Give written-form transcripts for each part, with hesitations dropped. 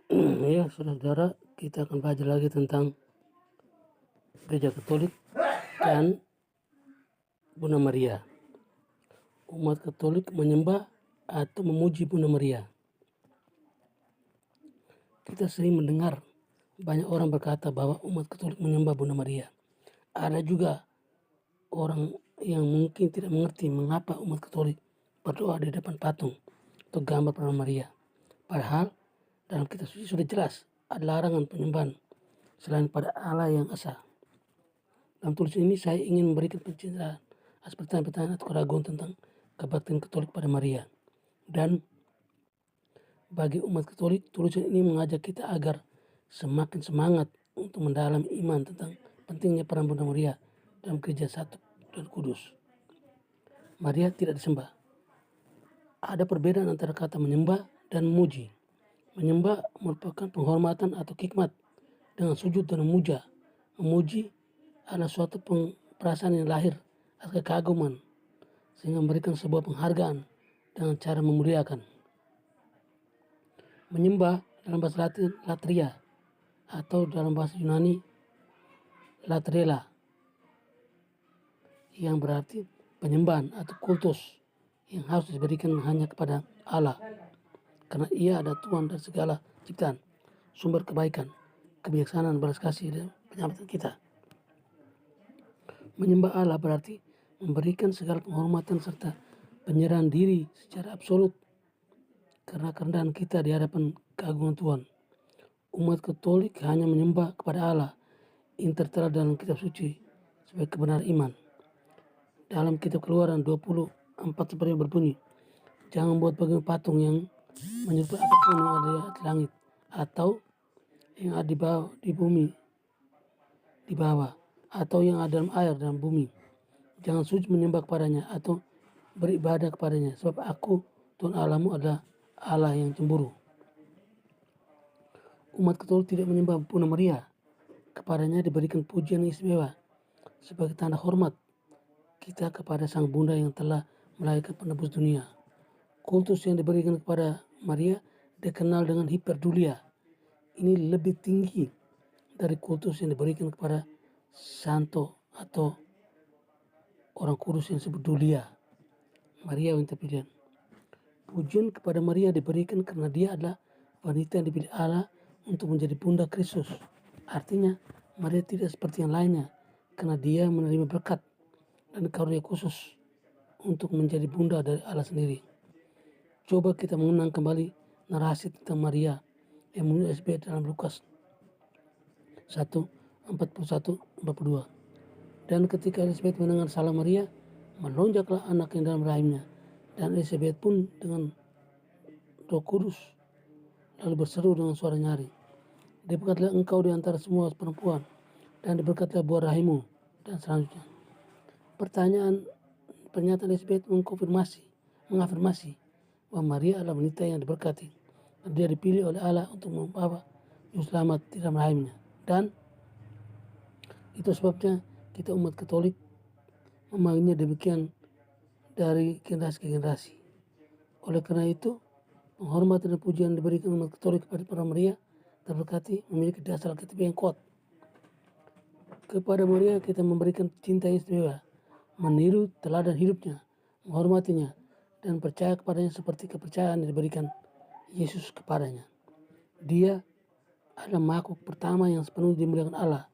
Ya, saudara-saudara, kita akan belajar lagi tentang Gereja Katolik dan Bunda Maria. Umat Katolik menyembah atau memuji Bunda Maria. Kita sering mendengar banyak orang berkata bahwa umat Katolik menyembah Bunda Maria. Ada juga orang yang mungkin tidak mengerti mengapa umat Katolik berdoa di depan patung atau gambar Bunda Maria. Padahal dalam kitab suci sudah jelas ada larangan penyembahan selain pada Allah yang esa. Dalam tulisan ini saya ingin memberikan pencerahan atas pertanyaan-pertanyaan atau keraguan tentang kebaktian Katolik pada Maria. Dan bagi umat Katolik, tulisan ini mengajak kita agar semakin semangat untuk mendalami iman tentang pentingnya peran Bunda Maria dalam gereja satu dan kudus. Maria tidak disembah. Ada perbedaan antara kata menyembah dan memuji. Menyembah merupakan penghormatan atau khidmat dengan sujud dan memuja. Memuji adalah suatu perasaan yang lahir atas kekaguman sehingga memberikan sebuah penghargaan dengan cara memuliakan. Menyembah dalam bahasa Latin latria atau dalam bahasa Yunani latrella yang berarti penyembahan atau kultus yang harus diberikan hanya kepada Allah karena Ia adalah Tuhan dari segala ciptaan, sumber kebaikan, kebijaksanaan, belas kasih dan penyelamatan kita. Menyembah Allah berarti memberikan segala penghormatan serta penyerahan diri secara absolut karena kerendahan kita di hadapan keagungan Tuhan. Umat Katolik hanya menyembah kepada Allah yang tertera dalam kitab suci sebagai kebenaran iman. Dalam kitab Keluaran 24 berbunyi, jangan buat bagian patung yang menyerupai apapun yang ada di langit atau yang ada di bumi di bawah atau yang ada dalam air dalam bumi. Jangan sujud menyembah kepadanya atau beribadah kepadanya, sebab aku, Tuhan Allahmu, adalah Allah yang cemburu. Umat Katolik tidak menyembah Bunda Maria. Kepadanya diberikan pujian yang istimewa sebagai tanda hormat kita kepada Sang Bunda yang telah melahirkan penebus dunia. Kultus yang diberikan kepada Maria dikenal dengan hiperdulia. Ini lebih tinggi dari kultus yang diberikan kepada Santo atau orang kudus yang disebut Dulia. Maria yang terpilih. Pujian kepada Maria diberikan karena dia adalah wanita yang dipilih Allah untuk menjadi bunda Kristus. Artinya Maria tidak seperti yang lainnya karena dia menerima berkat dan karunia khusus untuk menjadi bunda dari Allah sendiri. Coba kita mengenang kembali narasi tentang Maria yang menurut SB dalam Lukas 1:41-42. Dan ketika Elizabeth mendengar salam Maria, melonjaklah anak yang dalam rahimnya. Dan Elizabeth pun dengan Roh Kudus lalu berseru dengan suara nyaring, diberkatilah engkau di antara semua perempuan, dan diberkatilah buah rahimmu. Dan selanjutnya, pernyataan Elizabeth mengafirmasi bahwa Maria adalah wanita yang diberkati, dan dia dipilih oleh Allah untuk membawa juru selamat di dalam rahimnya. Dan itu sebabnya kita umat Katolik memanggilnya demikian dari generasi ke generasi. Oleh karena itu, penghormatan dan pujian diberikan umat Katolik kepada para Maria terberkati memiliki dasar Alkitab yang kuat. Kepada Maria kita memberikan cinta yang istimewa, meniru teladan hidupnya, menghormatinya, dan percaya kepadanya seperti kepercayaan yang diberikan Yesus kepadanya. Dia adalah makhluk pertama yang sepenuhnya dimuliakan Allah,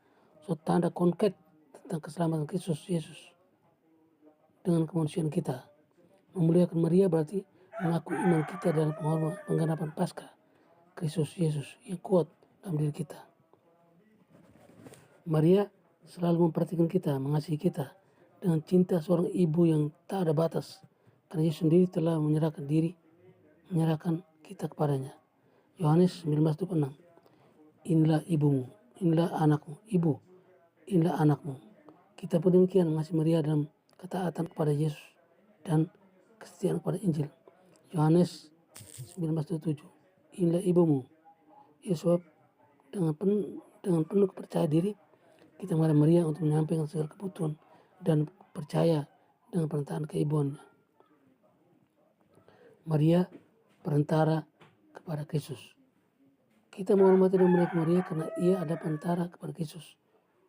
suatu tanda konkret tentang keselamatan Kristus Yesus dengan kemanusiaan kita. Memuliakan Maria berarti mengakui iman kita dalam pengharapan Paskah Kristus Yesus yang kuat dalam diri kita. Maria selalu memperhatikan kita, mengasihi kita dengan cinta seorang ibu yang tak ada batas, karena Yesus sendiri telah menyerahkan kita kepadanya. Yohanes 19:26. Inilah ibumu, inilah anakmu, ibu, inilah anakmu. Kita pun demikian mengasihi Maria dalam ketaatan kepada Yesus dan kesetiaan kepada Injil. Yohanes 19:7. Inilah ibumu. Ya, sebab dengan penuh percaya diri kita menghadap Maria untuk menyampaikan segala kebutuhan dan percaya dengan pernyataan keibuannya. Maria perantara kepada Kristus. Kita menghormati dan memuliakan Maria karena ia ada antara kepada Yesus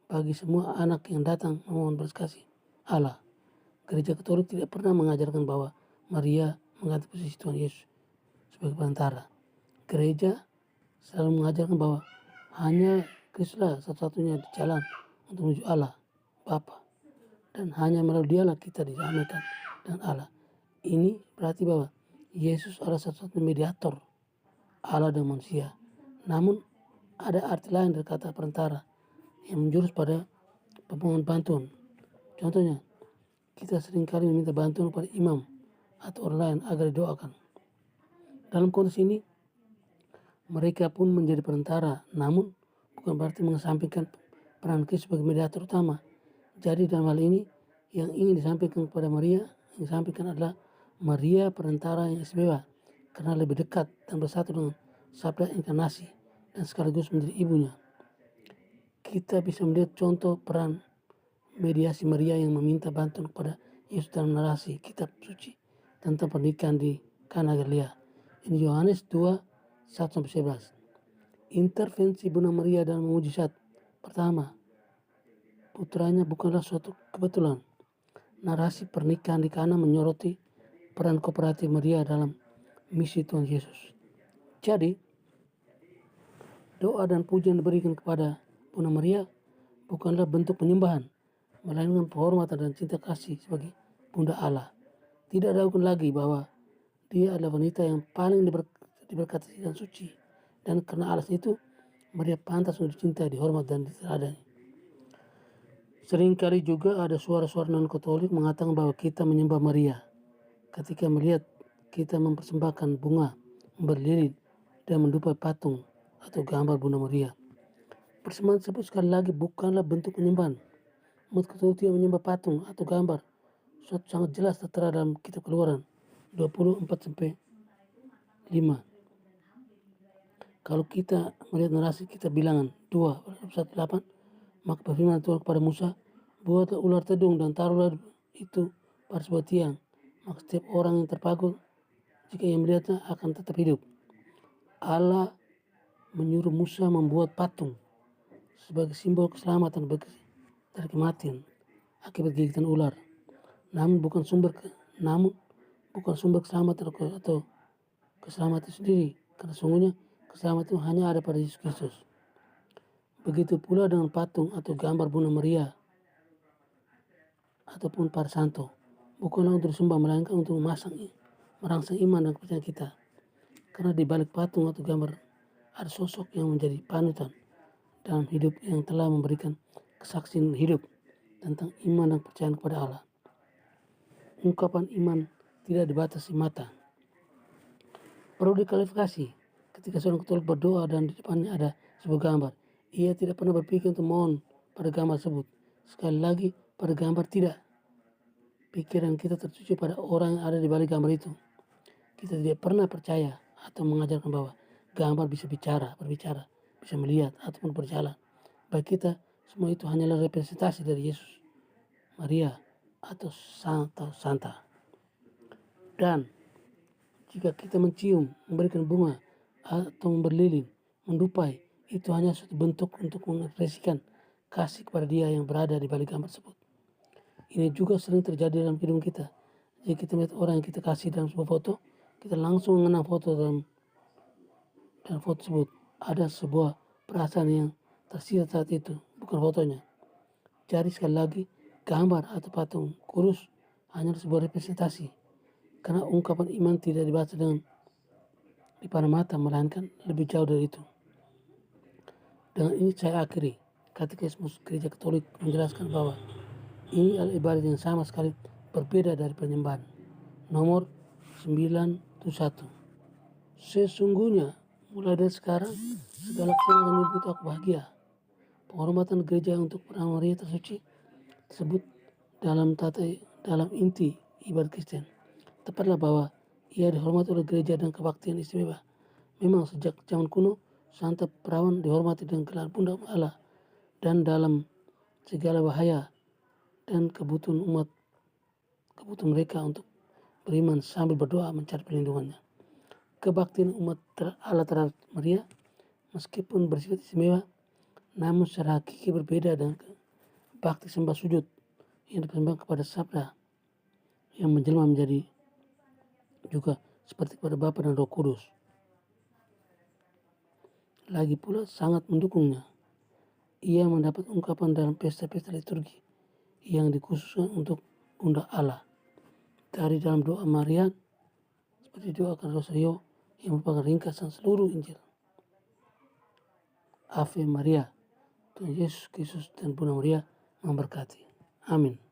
bagi semua anak yang datang memohon belas kasih Allah. Gereja Katolik tidak pernah mengajarkan bahwa Maria mengganti posisi Tuhan Yesus sebagai perantara. Gereja selalu mengajarkan bahwa hanya Kristuslah satu-satunya jalan untuk menuju Allah Bapa, dan hanya melalui Dialah kita disamakan dengan Allah. Ini berarti bahwa Yesus adalah satu-satunya mediator Allah dan manusia. Namun ada arti lain dari kata perantara yang menjurus pada pemohon bantuan. Contohnya, kita seringkali meminta bantuan kepada imam atau orang lain agar didoakan. Dalam konteks ini, mereka pun menjadi perantara, namun bukan berarti mengesampingkan peran Kristus sebagai mediator utama. Jadi dalam hal ini, yang ingin disampaikan kepada Maria, yang disampaikan adalah Maria perantara yang istimewa, karena lebih dekat dan bersatu dengan sabda inkarnasi dan sekaligus menjadi ibunya. Kita bisa melihat contoh peran mediasi Maria yang meminta bantuan kepada Yesus dalam narasi kitab suci tentang pernikahan di Kana Galilea. Ini Yohanes 2, 1-11. Intervensi Bunda Maria dalam mujizat pertama, putranya bukanlah suatu kebetulan. Narasi pernikahan di Kana menyoroti peran kooperatif Maria dalam misi Tuhan Yesus. Jadi, doa dan pujian diberikan kepada Bunda Maria bukanlah bentuk penyembahan, melainkan penghormatan dan cinta kasih sebagai Bunda Allah. Tidak diragukan lagi bahwa dia adalah wanita yang paling diberkati dan suci, dan karena alasan itu Maria pantas untuk dicintai, dihormat, dan diteladani. Seringkali juga ada suara-suara non-Katolik mengatakan bahwa kita menyembah Maria ketika melihat kita mempersembahkan bunga, memberi lilin, dan mendupai patung atau gambar Bunda Maria. Persembahan tersebut sekali lagi bukanlah bentuk penyembahan. Umat Katolik tidak menyembah patung atau gambar. Suatu sangat jelas tertera dalam kitab Keluaran 24-5. Kalau kita melihat narasi kitab Bilangan 2:1-8, maka berfirman Tuhan kepada Musa, buatlah ular tedung dan taruhlah itu pada sebuah tiang. Maka setiap orang yang terpaku jika ia melihatnya akan tetap hidup. Allah menyuruh Musa membuat patung sebagai simbol keselamatan dari kematian akibat gigitan ular. Namun bukan sumber keselamatan atau keselamatan sendiri, karena sungguhnya keselamatan itu hanya ada pada Yesus Kristus. Begitu pula dengan patung atau gambar Bunda Maria ataupun para santo, bukanlah untuk disembah, melainkan untuk merangsang iman dan kepercayaan kita. Karena di balik patung atau gambar ada sosok yang menjadi panutan dalam hidup yang telah memberikan kesaksian hidup tentang iman dan kepercayaan kepada Allah. Ungkapan iman tidak dibatasi mata. Perlu diklarifikasi, ketika seorang Katolik berdoa dan di depannya ada sebuah gambar, ia tidak pernah berpikir untuk mohon pada gambar tersebut. Sekali lagi, pada gambar tidak. Pikiran kita tertuju pada orang yang ada di balik gambar itu. Kita tidak pernah percaya atau mengajarkan bahwa gambar bisa berbicara, bisa melihat ataupun berjalan. Bagi kita, semua itu hanyalah representasi dari Yesus, Maria, atau Santa. Dan jika kita mencium, memberikan bunga, atau memberi lilin, mendupai, itu hanya suatu bentuk untuk mengekspresikan kasih kepada Dia yang berada di balik gambar tersebut. Ini juga sering terjadi dalam kehidupan kita. Jika kita melihat orang yang kita kasih dalam sebuah foto, kita langsung mengenang foto dalam foto tersebut. Ada sebuah perasaan yang tersisa saat itu, bukan fotonya. Jadi sekali lagi, gambar atau patung kurus hanya sebuah representasi. Karena ungkapan iman tidak dibaca dengan dipandang mata, melainkan lebih jauh dari itu. Dengan ini saya akhiri. Katekismus Gereja Katolik menjelaskan bahwa ini adalah ibadat yang sama sekali berbeda dari penyembahan. Nomor 91. Sesungguhnya mulai dari sekarang segala orang akan menyebut aku bahagia. Penghormatan gereja untuk peran Maria tersuci tersebut dalam inti ibadat Kristen. Tepatlah bahwa ia dihormati oleh gereja dan kebaktian istimewa. Memang sejak zaman kuno, Santa Perawan dihormati dengan gelar Bunda Allah, dan dalam segala bahaya dan kebutuhan mereka untuk beriman sambil berdoa mencari perlindungannya. Kebaktian umat Allah terhadap Maria meskipun bersifat istimewa, namun secara hakiki berbeda dengan bakti sembah sujud yang dipersembahkan kepada Sabda yang menjelma menjadi juga seperti kepada Bapa dan Roh Kudus. Lagi pula sangat mendukungnya. Ia mendapat ungkapan dalam pesta-pesta liturgi yang dikhususkan untuk Bunda Allah. Dari dalam doa Maria, seperti doakan Rosario yang merupakan ringkasan seluruh Injil. Ave Maria, Tuhan Yesus Kristus dan Bunda Maria memberkati. Amin.